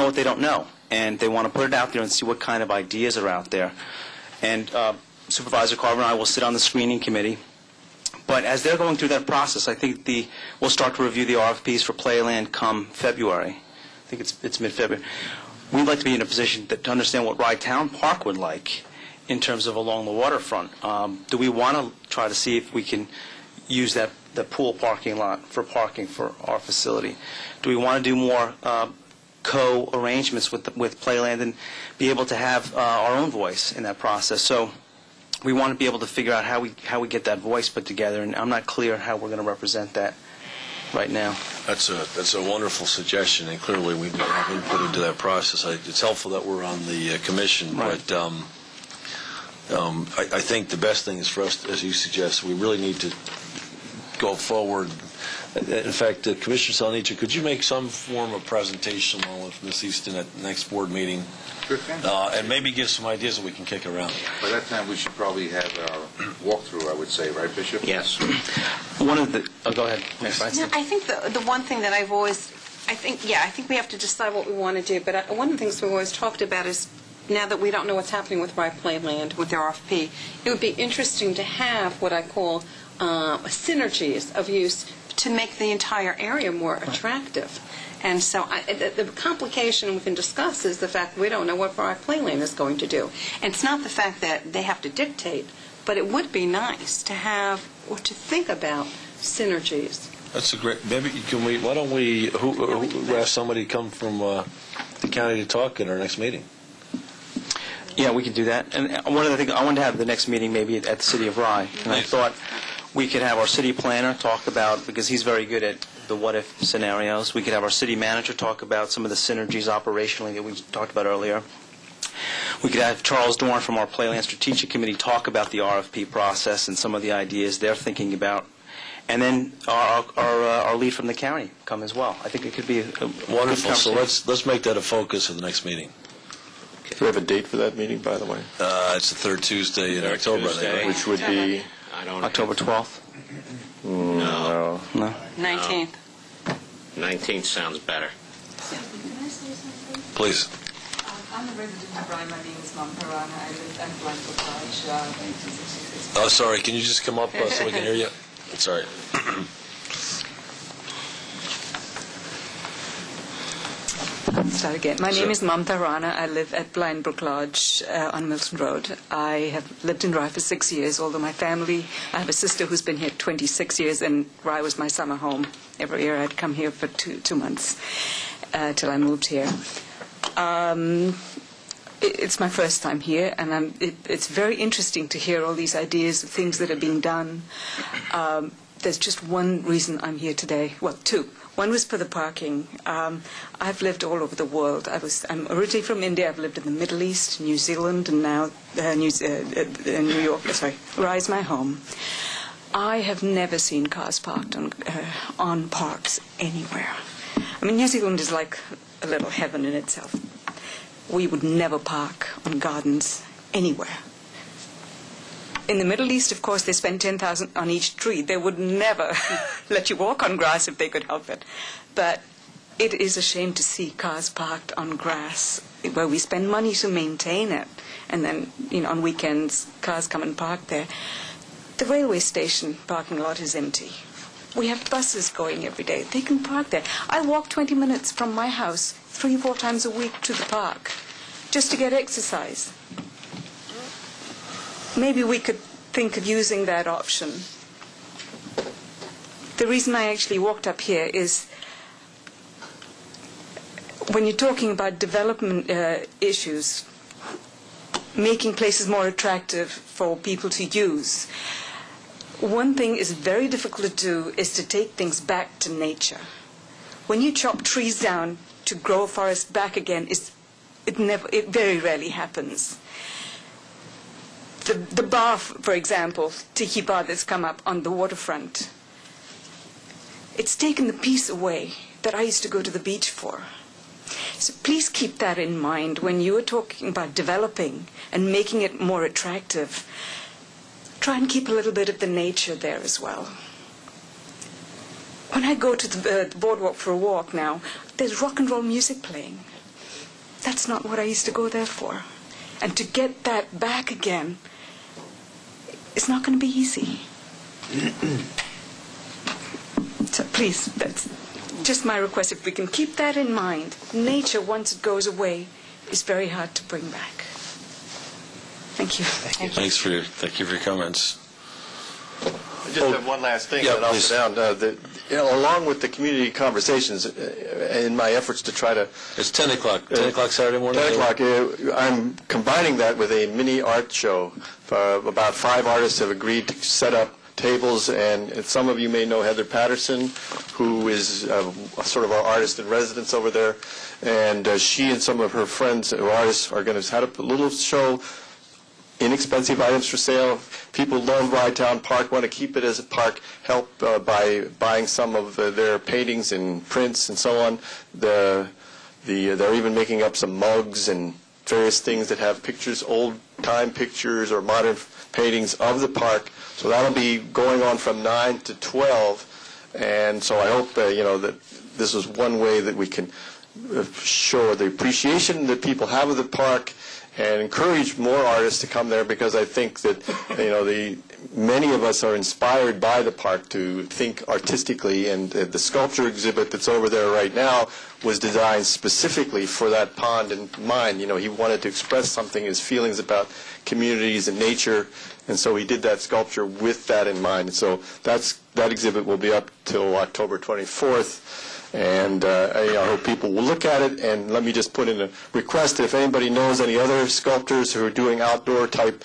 know what they don't know, and they want to put it out there and see what kind of ideas are out there. And Supervisor Carver and I will sit on the screening committee. But as they're going through that process, I think we'll start to review the RFPs for Playland come February. I think it's mid-February. We'd like to be in a position to understand what Rye Town Park would like in terms of along the waterfront. Do we want to try to see if we can use the pool parking lot for parking for our facility? Do we want to do more co-arrangements with Playland and be able to have our own voice in that process? So we want to be able to figure out how we get that voice put together, and I'm not clear how we're going to represent that right now. That's a wonderful suggestion, and clearly we have input into that process. It's helpful that we're on the commission, right. But I think the best thing is for us, as you suggest, we really need to go forward. In fact, Commissioner Salnicha, could you make some form of presentation along with Ms. Easton at the next board meeting? Sure can. And maybe give some ideas that we can kick around. By that time, we should probably have our walkthrough, I would say, right, Bishop? Yes. One of the... Oh, go ahead. No, I think the one thing that I've always... I think we have to decide what we want to do, but one of the things we've always talked about is, now that we don't know what's happening with Rye Playland, with their RFP, it would be interesting to have what I call synergies of use to make the entire area more attractive. And so the complication we can discuss is the fact we don't know what Rye Playland is going to do. And it's not the fact that they have to dictate, but it would be nice to have or to think about synergies. That's a great... Maybe can we... Why don't we... Who ask somebody to come from the county to talk at our next meeting? Yeah, we can do that. And one of the things I wanted to have the next meeting maybe at the City of Rye, and I thought we could have our city planner talk about, because he's very good at the what-if scenarios. We could have our city manager talk about some of the synergies operationally that we talked about earlier. We could have Charles Dorn from our Playland Strategic Committee talk about the RFP process and some of the ideas they're thinking about. And then our lead from the county come as well. I think it could be a wonderful. So let's make that a focus of the next meeting. Do we have a date for that meeting, by the way? It's the third Tuesday in October, right? Which would be October 12th. No. 19th. 19th sounds better. Can I say something? Please. I'm a resident of Rye. My name is Mamparana. I live at Blanco College, 1966. Oh, sorry. Can you just come up so we can hear you? Sorry. Start again. My name is Mamta Rana. I live at Blind Brook Lodge on Milton Road. I have lived in Rye for 6 years, although my family, I have a sister who's been here 26 years, and Rye was my summer home. Every year I'd come here for two months till I moved here. It's my first time here, and it's very interesting to hear all these ideas of things that are being done. There's just one reason I'm here today. Well, two. One was for the parking. I've lived all over the world. I'm originally from India. I've lived in the Middle East, New Zealand, and now New York. Sorry, Rye's my home. I have never seen cars parked on parks anywhere. I mean, New Zealand is like a little heaven in itself. We would never park on gardens anywhere. In the Middle East, of course, they spend $10,000 on each tree. They would never let you walk on grass if they could help it. But it is a shame to see cars parked on grass where we spend money to maintain it. And then, on weekends, cars come and park there. The railway station parking lot is empty. We have buses going every day. They can park there. I walk 20 minutes from my house 3 or 4 times a week to the park just to get exercise. Maybe we could think of using that option. The reason I actually walked up here is when you're talking about development issues, making places more attractive for people to use, one thing is very difficult to do is to take things back to nature. When you chop trees down to grow a forest back again, it very rarely happens. The bar, for example, Tiki Bar that's come up on the waterfront, it's taken the peace away that I used to go to the beach for. So please keep that in mind when you are talking about developing and making it more attractive. Try and keep a little bit of the nature there as well. When I go to the boardwalk for a walk now, there's rock and roll music playing. That's not what I used to go there for. And to get that back again, it's not going to be easy. So please, that's just my request. If we can keep that in mind, nature, once it goes away, is very hard to bring back. Thank you. Thank you for your comments. I just have one last thing, Yeah, and I'll please. sit down. Along with the community conversations, in my efforts to try to It's 10 o'clock. 10 o'clock Saturday morning? 10 o'clock. I'm combining that with a mini art show. About 5 artists have agreed to set up tables, and some of you may know Heather Patterson, who is sort of our artist in residence over there, and she and some of her friends who are artists are going to set up a little show, inexpensive items for sale. People love Rydtown Park, want to keep it as a park, help by buying some of their paintings and prints and so on. They're even making up some mugs and various things that have pictures, old-time pictures or modern paintings of the park. So that'll be going on from 9 to 12. And so I hope that this is one way that we can show the appreciation that people have of the park and encourage more artists to come there, because I think that many of us are inspired by the park to think artistically, and the sculpture exhibit that's over there right now was designed specifically for that pond in mind. He wanted to express something, his feelings about communities and nature, and so he did that sculpture with that in mind. And so that exhibit will be up till October 24th. And I hope people will look at it. And let me just put in a request: if anybody knows any other sculptors who are doing outdoor type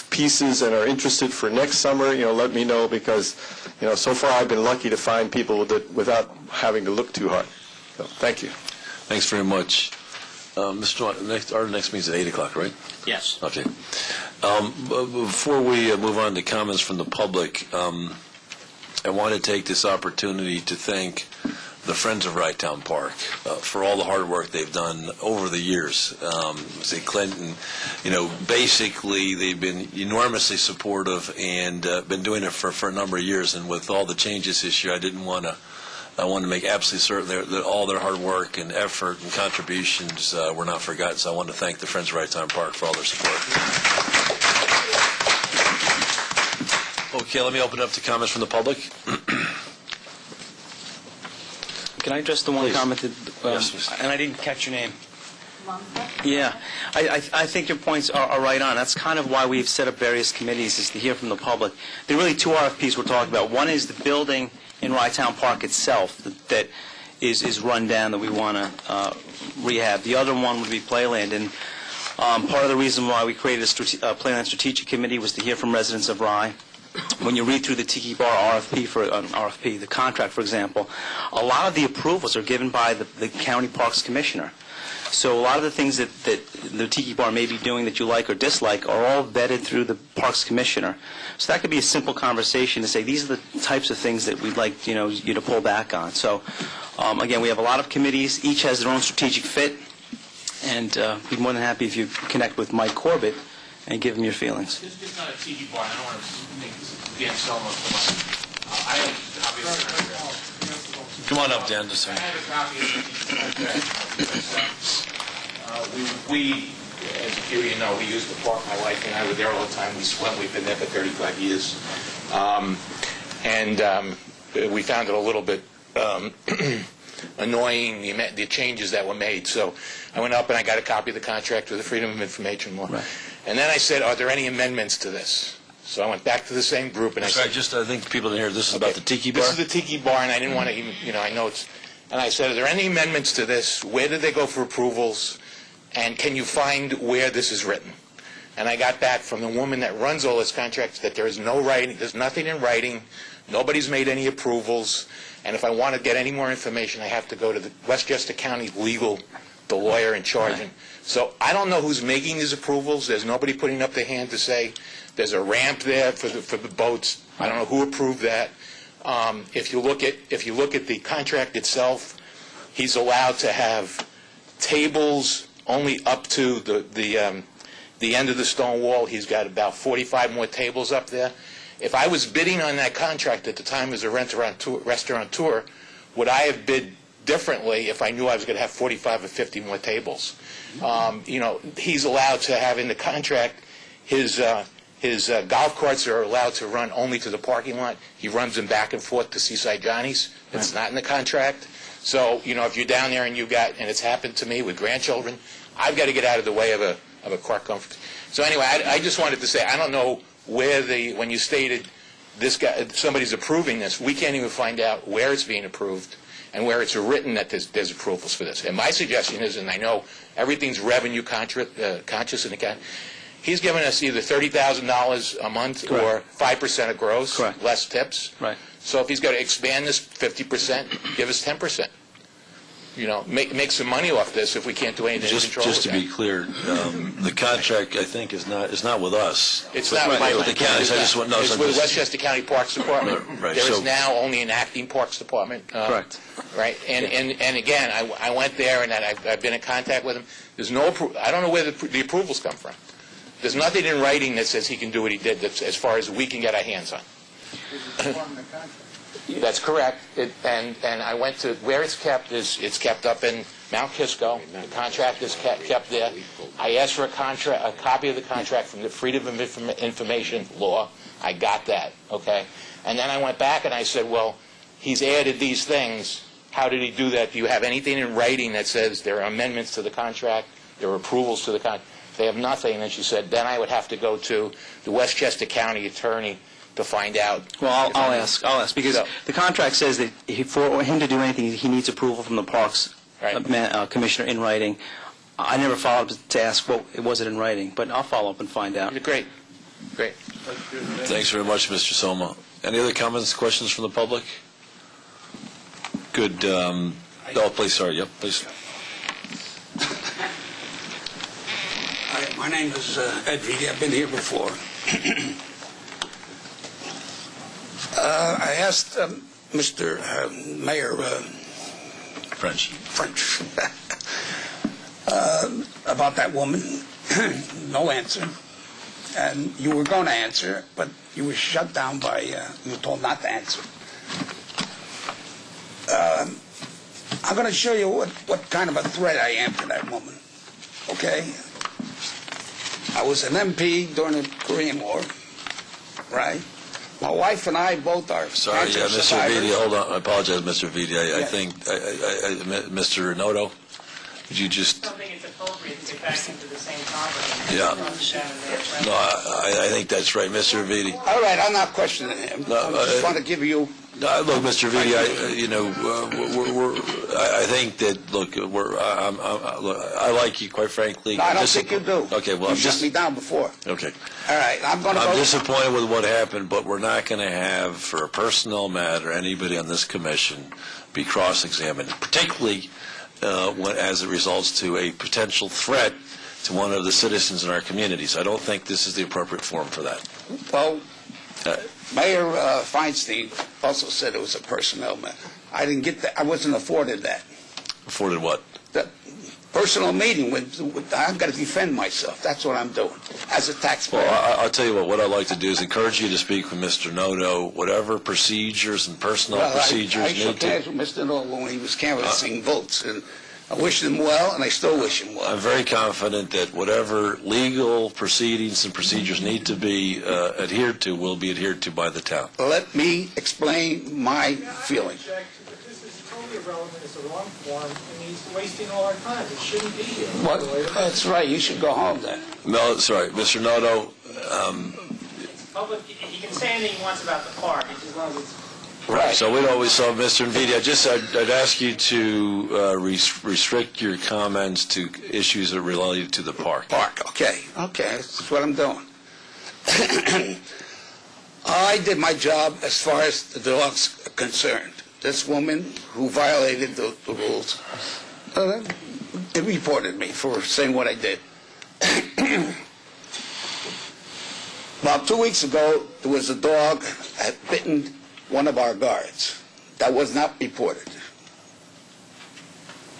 pieces and are interested for next summer, let me know, because so far I've been lucky to find people without having to look too hard. So, thank you. Thanks very much. Mr. Our next meeting's at 8 o'clock, right? Yes. Okay. Before we move on to comments from the public, I want to take this opportunity to thank the Friends of Rydtown Park for all the hard work they've done over the years. Say Clinton, basically they've been enormously supportive and been doing it for a number of years. And with all the changes this year, I want to make absolutely certain that all their hard work and effort and contributions were not forgotten. So I want to thank the Friends of Rydtown Park for all their support. Okay, let me open up to comments from the public. Can I address the one Please. comment that, Yes, Mr. and I didn't catch your name? Yeah, I think your points are right on. That's kind of why we've set up various committees, is to hear from the public. There are really 2 RFPs we're talking about. One is the building in Rydtown Park itself that is run down, that we want to rehab. The other one would be Playland, and part of the reason why we created a Playland Strategic Committee was to hear from residents of Rye. When you read through the Tiki Bar RFP, the contract, for example, a lot of the approvals are given by the County Parks Commissioner. So a lot of the things that the Tiki Bar may be doing that you like or dislike are all vetted through the Parks Commissioner. So that could be a simple conversation to say, these are the types of things that we'd like you to pull back on. So again, we have a lot of committees. Each has their own strategic fit, and be more than happy if you connect with Mike Corbett and give him your feelings. This is not a Tiki Bar. I don't want to make this Dan Selma come on. I have a copy of the contract. Come on up, Dan. Just a I second. have a copy of the contract. We, as you know, we use the park. My wife and I were there all the time. We swim. We've been there for 35 years. We found it a little bit annoying, the changes that were made. So I went up and I got a copy of the contract with the Freedom of Information law. Right. And then I said, are there any amendments to this? So I went back to the same group and I said... I think people didn't hear this is about the Tiki Bar? This is the Tiki Bar, and I didn't want to even, I know it's... And I said, are there any amendments to this? Where did they go for approvals? And can you find where this is written? And I got back from the woman that runs all this contracts that there is no writing, there's nothing in writing, nobody's made any approvals, and if I want to get any more information, I have to go to the Westchester County legal, the lawyer in charge. Right. So I don't know who's making these approvals. There's nobody putting up their hand to say there's a ramp there for the boats. I don't know who approved that. If you look at the contract itself, he's allowed to have tables only up to the end of the stone wall. He's got about 45 more tables up there. If I was bidding on that contract at the time as a restaurateur, would I have bid differently if I knew I was going to have 45 or 50 more tables. He's allowed to have in the contract his golf carts are allowed to run only to the parking lot. He runs them back and forth to Seaside Johnny's. It's not in the contract. So, if you're down there and it's happened to me with grandchildren, I've got to get out of the way of a cart comfort. So anyway, I just wanted to say, I don't know where when you stated somebody's approving this, we can't even find out where it's being approved and where it's written that there's approvals for this. And my suggestion is, and I know everything's revenue conscious in the county, he's giving us either $30,000 a month or 5% of gross, less tips. Right. So if he's got to expand this 50%, give us 10%. Make some money off this if we can't do anything to control it. Just to be clear, the contract, I think, is not with us. It's not with the counties. It's with Westchester County Parks Department. Right. There is now only an acting Parks Department. Correct. Right. And again, I went there and I've been in contact with him. There's no. I don't know where the approvals come from. There's nothing in writing that says he can do what he did. That's as far as we can get our hands on. That's correct. And I went to where it's kept. It's kept up in Mount Kisco. The contract is kept there. I asked for a copy of the contract from the Freedom of Information law. I got that. Okay. And then I went back and I said, well, he's added these things. How did he do that? Do you have anything in writing that says there are amendments to the contract? There are approvals to the contract? They have nothing. And she said, then I would have to go to the Westchester County attorney to find out. Well, I'll ask because the contract says that for him to do anything, he needs approval from the Parks Commissioner in writing. I never followed up to ask what was it in writing, but I'll follow up and find out. Great. Thanks very much, Mr. Soma. Any other comments, questions from the public? Good. Please, sorry. Yep, please. Hi, my name is Ed Reedy. I've been here before. I asked Mr. Mayor French about that woman. No answer. And you were going to answer, but you were shut down by, you were told not to answer. I'm going to show you what kind of a threat I am to that woman. Okay? I was an MP during the Korean War, right? My wife and I both are Sorry, cancer Mr. survivors. Vitti, hold on. I apologize, Mr. Vitti. I think, Mr. Noto, would you just... I don't think it's appropriate to get back into the same topic. Yeah. No, I think that's right, Mr. Vitti. All right, I'm not questioning him. No, I just want to give you... Look, Mr. Vitti, I think that, look, I like you, quite frankly. No, I don't think you do. Okay, well, you shut me down before. Okay. All right, I'm going to go... I'm disappointed with what happened, but we're not going to have, for a personnel matter, anybody on this commission be cross-examined, particularly as it results to a potential threat to one of the citizens in our communities. I don't think this is the appropriate forum for that. Well, Mayor Feinstein also said it was a personnel matter. I didn't get that. I wasn't afforded that. Afforded what? The personal meeting with I've got to defend myself. That's what I'm doing as a taxpayer. Well, I'll tell you what I'd like to do is encourage you to speak with Mr. Noto, whatever procedures and personnel procedures I need shook to... hands with Mr. Noto when he was canvassing votes, and I wish him well, and I still wish him well. I'm very confident that whatever legal proceedings and procedures need to be adhered to will be adhered to by the town. Let me explain my feeling. This is totally irrelevant. It's the wrong form, and he's wasting all our time. It shouldn't be here. What? That's right. You should go home then. No, sorry, Mr. Noto. It's public. He can say anything he wants about the park, as long as it's... Right. So we'd always saw Mr. Nvidia. I'd ask you to restrict your comments to issues that relate to the park. Okay. That's what I'm doing. I did my job as far as the dog's concerned. This woman who violated the rules, it reported me for saying what I did. About 2 weeks ago, there was a dog that had bitten one of our guards. That was not reported.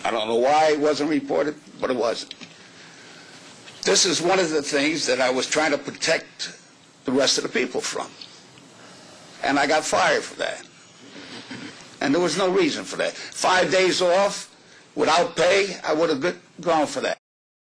I don't know why it wasn't reported, but it wasn't. This is one of the things that I was trying to protect the rest of the people from. And I got fired for that. And there was no reason for that. 5 days off without pay, I would have gone for that.